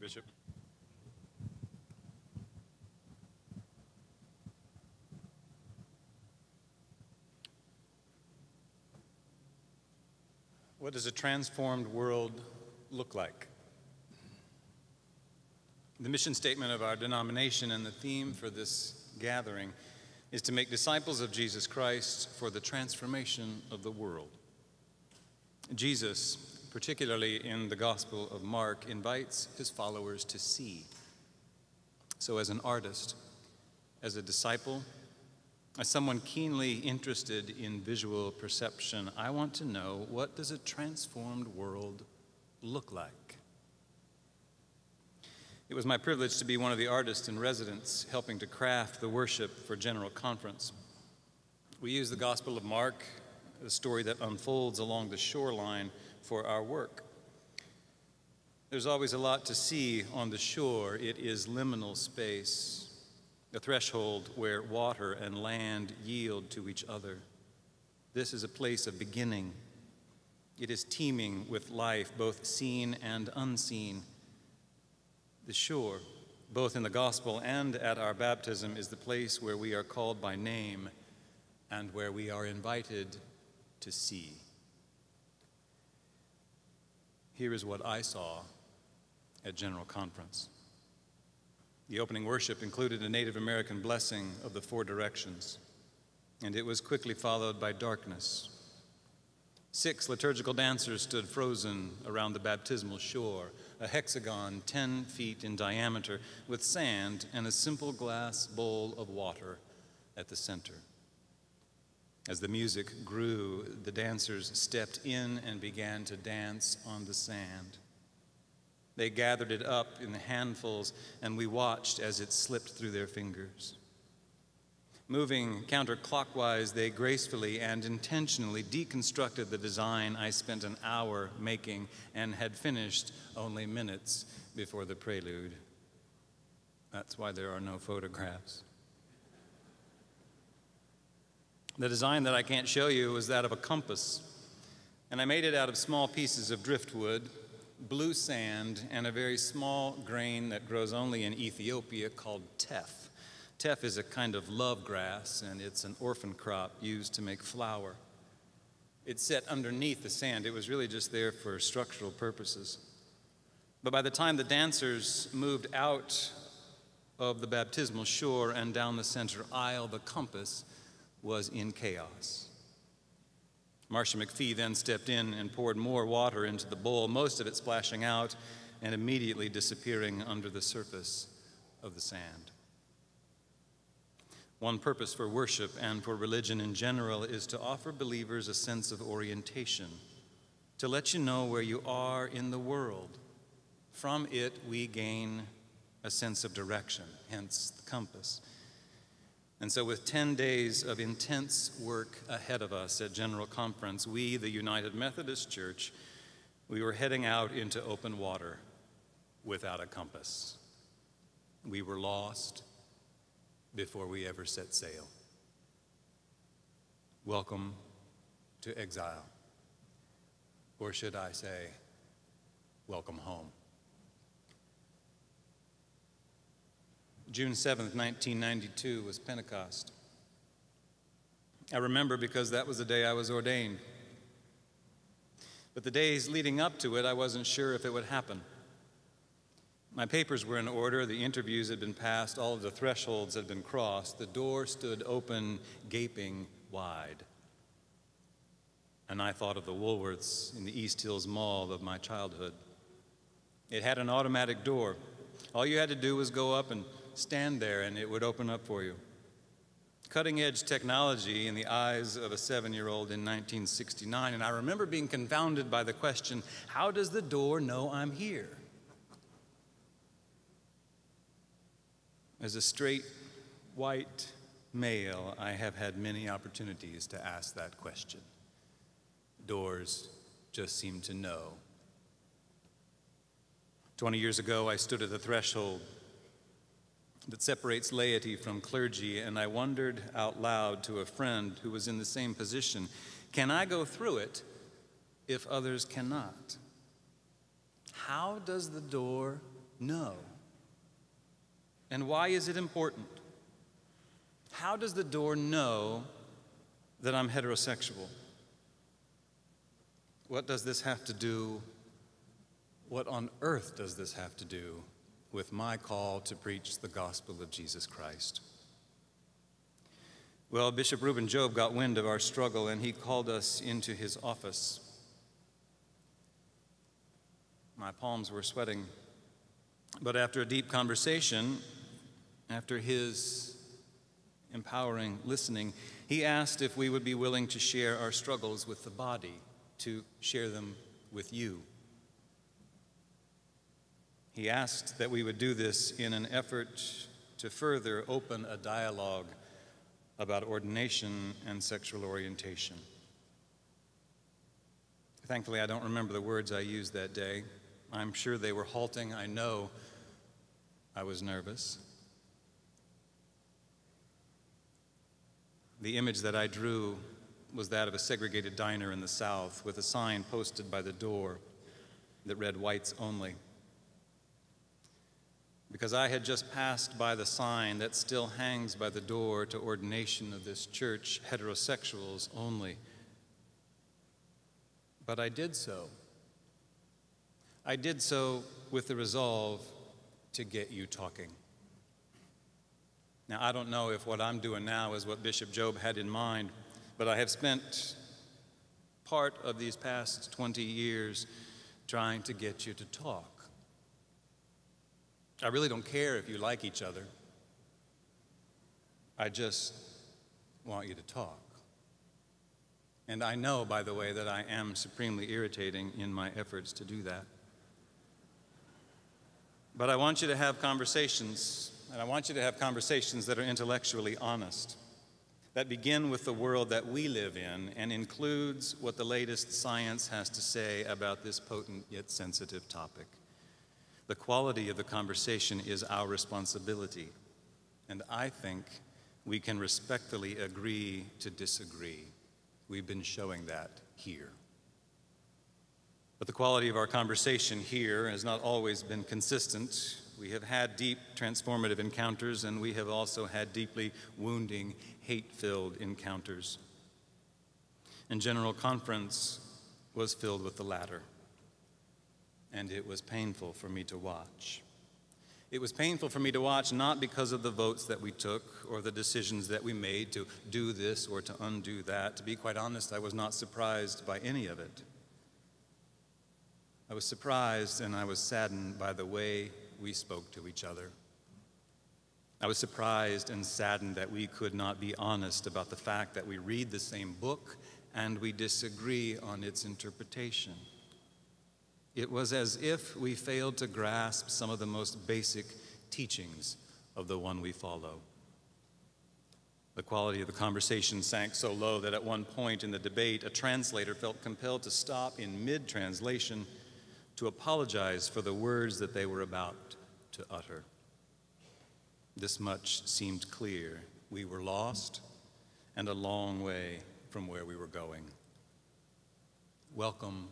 Bishop. What does a transformed world look like? The mission statement of our denomination and the theme for this gathering is to make disciples of Jesus Christ for the transformation of the world. Jesus, particularly in the Gospel of Mark, invites his followers to see. So as an artist, as a disciple, as someone keenly interested in visual perception, I want to know, what does a transformed world look like? It was my privilege to be one of the artists in residence helping to craft the worship for General Conference. We use the Gospel of Mark, a story that unfolds along the shoreline, for our work. There's always a lot to see on the shore. It is liminal space, a threshold where water and land yield to each other. This is a place of beginning. It is teeming with life, both seen and unseen. The shore, both in the gospel and at our baptism, is the place where we are called by name and where we are invited to see. Here is what I saw at General Conference. The opening worship included a Native American blessing of the four directions, and it was quickly followed by darkness. 6 liturgical dancers stood frozen around the baptismal shore, a hexagon 10 feet in diameter with sand and a simple glass bowl of water at the center. As the music grew, the dancers stepped in and began to dance on the sand. They gathered it up in handfuls, and we watched as it slipped through their fingers. Moving counterclockwise, they gracefully and intentionally deconstructed the design I spent an hour making and had finished only minutes before the prelude. That's why there are no photographs. The design that I can't show you was that of a compass, and I made it out of small pieces of driftwood, blue sand, and a very small grain that grows only in Ethiopia called teff. Teff is a kind of love grass, and it's an orphan crop used to make flour. It's set underneath the sand. It was really just there for structural purposes. But by the time the dancers moved out of the baptismal shore and down the center aisle, the compass was in chaos. Marcia McPhee then stepped in and poured more water into the bowl, most of it splashing out and immediately disappearing under the surface of the sand. One purpose for worship and for religion in general is to offer believers a sense of orientation, to let you know where you are in the world. From it, we gain a sense of direction, hence the compass. And so with 10 days of intense work ahead of us at General Conference, we, the United Methodist Church, we were heading out into open water without a compass. We were lost before we ever set sail. Welcome to exile. Or should I say, welcome home. June 7th, 1992 was Pentecost. I remember because that was the day I was ordained. But the days leading up to it, I wasn't sure if it would happen. My papers were in order, the interviews had been passed, all of the thresholds had been crossed, the door stood open, gaping wide. And I thought of the Woolworths in the East Hills Mall of my childhood. It had an automatic door. All you had to do was go up and stand there and it would open up for you. Cutting-edge technology in the eyes of a 7-year-old in 1969, and I remember being confounded by the question, how does the door know I'm here? As a straight, white male, I have had many opportunities to ask that question. Doors just seem to know. 20 years ago, I stood at the threshold that separates laity from clergy, and I wondered out loud to a friend who was in the same position, can I go through it if others cannot? How does the door know? And why is it important? How does the door know that I'm heterosexual? What does this have to do? What on earth does this have to do with my call to preach the gospel of Jesus Christ? Well, Bishop Reuben Job got wind of our struggle, and he called us into his office. My palms were sweating, but after a deep conversation, after his empowering listening, he asked if we would be willing to share our struggles with the body, to share them with you. He asked that we would do this in an effort to further open a dialogue about ordination and sexual orientation. Thankfully, I don't remember the words I used that day. I'm sure they were halting. I know I was nervous. The image that I drew was that of a segregated diner in the South with a sign posted by the door that read "Whites Only." Because I had just passed by the sign that still hangs by the door to ordination of this church, "Heterosexuals Only." But I did so. I did so with the resolve to get you talking. Now, I don't know if what I'm doing now is what Bishop Job had in mind, but I have spent part of these past 20 years trying to get you to talk. I really don't care if you like each other. I just want you to talk. And I know, by the way, that I am supremely irritating in my efforts to do that. But I want you to have conversations, and I want you to have conversations that are intellectually honest, that begin with the world that we live in and includes what the latest science has to say about this potent yet sensitive topic. The quality of the conversation is our responsibility, and I think we can respectfully agree to disagree. We've been showing that here. But the quality of our conversation here has not always been consistent. We have had deep, transformative encounters, and we have also had deeply wounding, hate-filled encounters. And General Conference was filled with the latter. And it was painful for me to watch. It was painful for me to watch not because of the votes that we took or the decisions that we made to do this or to undo that. To be quite honest, I was not surprised by any of it. I was surprised and I was saddened by the way we spoke to each other. I was surprised and saddened that we could not be honest about the fact that we read the same book and we disagree on its interpretation. It was as if we failed to grasp some of the most basic teachings of the one we follow. The quality of the conversation sank so low that at one point in the debate, a translator felt compelled to stop in mid-translation to apologize for the words that they were about to utter. This much seemed clear. We were lost and a long way from where we were going. Welcome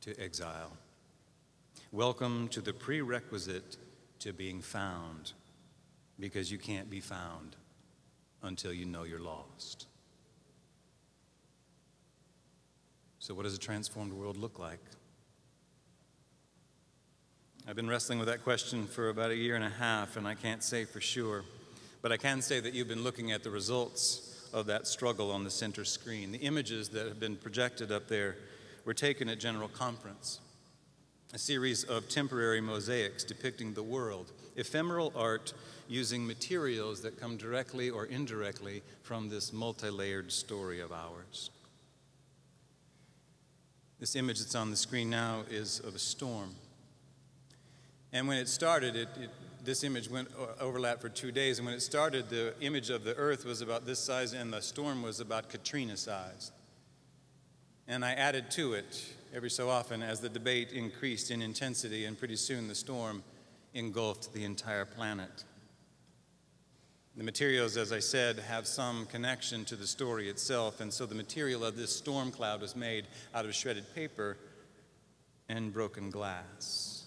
to exile. Welcome to the prerequisite to being found, because you can't be found until you know you're lost. So what does a transformed world look like? I've been wrestling with that question for about a year and a half, and I can't say for sure, but I can say that you've been looking at the results of that struggle on the center screen. The images that have been projected up there were taken at General Conference, a series of temporary mosaics depicting the world, ephemeral art using materials that come directly or indirectly from this multi-layered story of ours. This image that's on the screen now is of a storm. And when it started, this image overlapped for 2 days, and when it started, the image of the earth was about this size, and the storm was about Katrina size. And I added to it every so often as the debate increased in intensity, and pretty soon the storm engulfed the entire planet. The materials, as I said, have some connection to the story itself, and so the material of this storm cloud was made out of shredded paper and broken glass.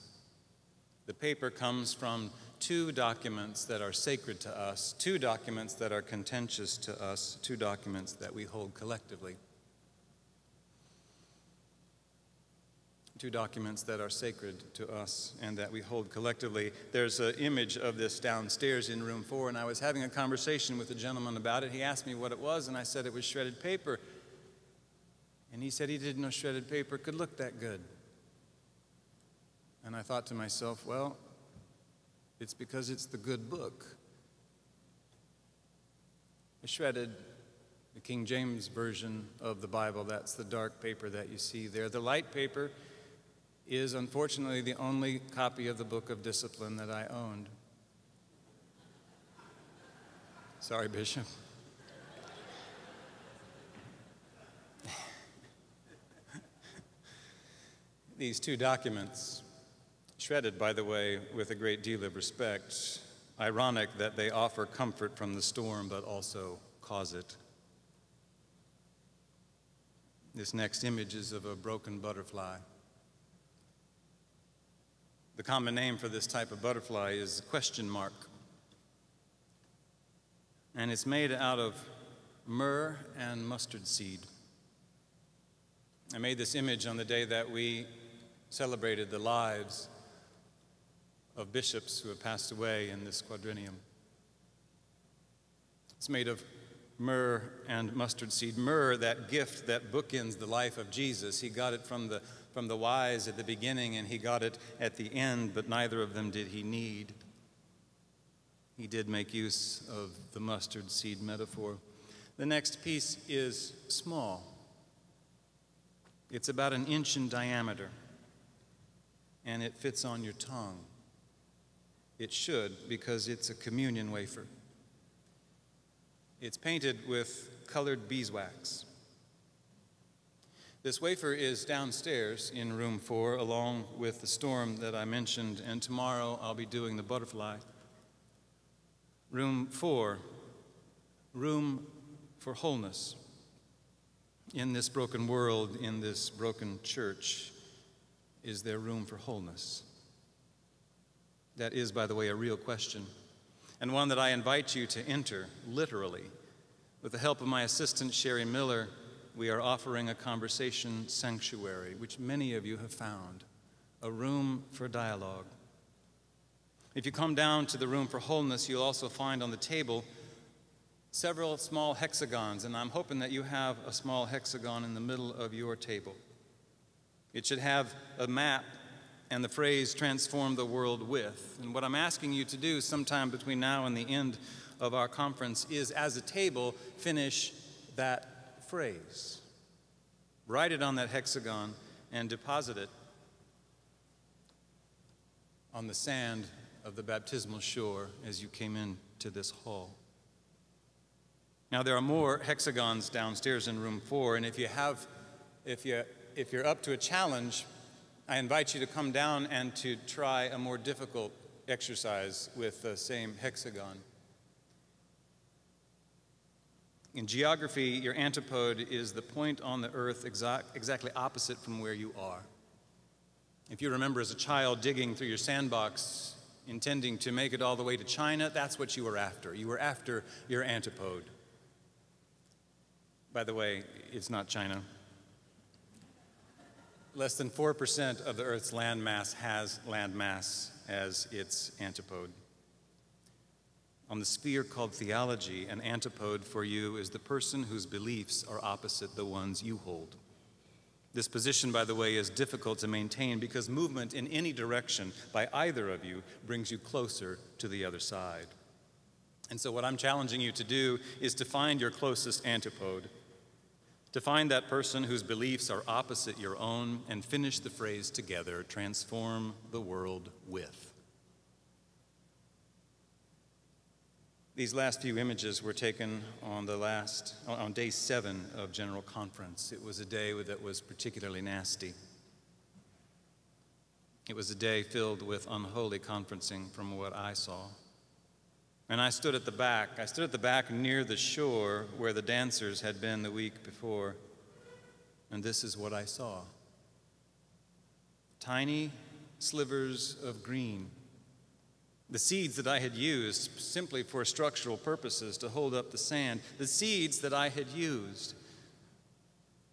The paper comes from two documents that are sacred to us, two documents that are contentious to us, two documents that we hold collectively. Two documents that are sacred to us and that we hold collectively. There's an image of this downstairs in room 4, and I was having a conversation with a gentleman about it. He asked me what it was, and I said it was shredded paper. And he said he didn't know shredded paper could look that good. And I thought to myself, well, it's because it's the good book. I shredded the King James Version of the Bible. That's the dark paper that you see there. The light paper is unfortunately the only copy of the Book of Discipline that I owned. Sorry, Bishop. These two documents, shredded, by the way, with a great deal of respect, ironic that they offer comfort from the storm but also cause it. This next image is of a broken butterfly. The common name for this type of butterfly is question mark. And it's made out of myrrh and mustard seed. I made this image on the day that we celebrated the lives of bishops who have passed away in this quadrennium. It's made of myrrh and mustard seed. Myrrh, that gift that bookends the life of Jesus. He got it from the wise at the beginning, and he got it at the end, but neither of them did he need. He did make use of the mustard seed metaphor. The next piece is small. It's about 1 inch in diameter, and it fits on your tongue. It should, because it's a communion wafer. It's painted with colored beeswax. This wafer is downstairs in room 4, along with the storm that I mentioned, and tomorrow I'll be doing the butterfly. Room 4, room for wholeness. In this broken world, in this broken church, is there room for wholeness? That is, by the way, a real question, and one that I invite you to enter, literally. With the help of my assistant, Sherry Miller, we are offering a conversation sanctuary, which many of you have found, a room for dialogue. If you come down to the room for wholeness, you'll also find on the table several small hexagons, and I'm hoping that you have a small hexagon in the middle of your table. It should have a map and the phrase, transform the world with. And what I'm asking you to do sometime between now and the end of our conference is, as a table, finish that phrase. Write it on that hexagon and deposit it on the sand of the baptismal shore as you came into this hall. Now, there are more hexagons downstairs in room 4, and if you're up to a challenge, I invite you to come down and to try a more difficult exercise with the same hexagon. In geography, your antipode is the point on the earth exactly opposite from where you are. If you remember as a child digging through your sandbox, intending to make it all the way to China, that's what you were after. You were after your antipode. By the way, it's not China. Less than 4% of the Earth's landmass has landmass as its antipode. On the sphere called theology, an antipode for you is the person whose beliefs are opposite the ones you hold. This position, by the way, is difficult to maintain because movement in any direction by either of you brings you closer to the other side. And so what I'm challenging you to do is to find your closest antipode, to find that person whose beliefs are opposite your own, and finish the phrase together, transform the world with. These last few images were taken on day 7 of General Conference. It was a day that was particularly nasty. It was a day filled with unholy conferencing from what I saw. And I stood at the back. I stood at the back near the shore where the dancers had been the week before. And this is what I saw. Tiny slivers of green The seeds that I had used simply for structural purposes to hold up the sand, the seeds that I had used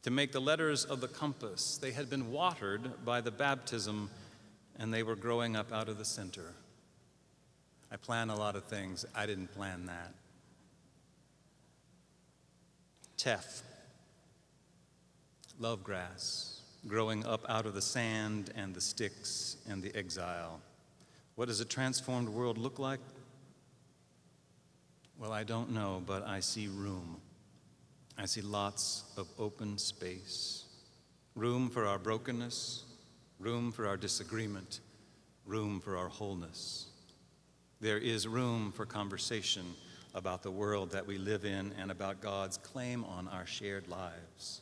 to make the letters of the compass, they had been watered by the baptism, and they were growing up out of the center. I plan a lot of things. I didn't plan that. Tef, love grass, growing up out of the sand and the sticks and the exile. What does a transformed world look like? Well, I don't know, but I see room. I see lots of open space. Room for our brokenness, room for our disagreement, room for our wholeness. There is room for conversation about the world that we live in and about God's claim on our shared lives.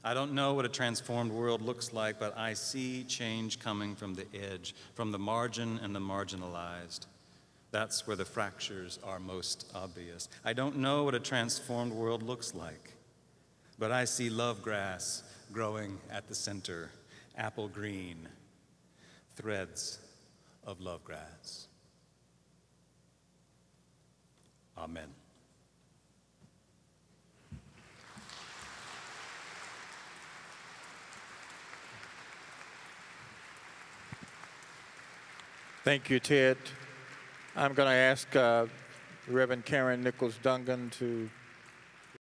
I don't know what a transformed world looks like, but I see change coming from the edge, from the margin and the marginalized. That's where the fractures are most obvious. I don't know what a transformed world looks like, but I see love grass growing at the center, apple green, threads of love grass. Amen. Thank you, Ted. I'm going to ask Reverend Karen Nichols Dungan to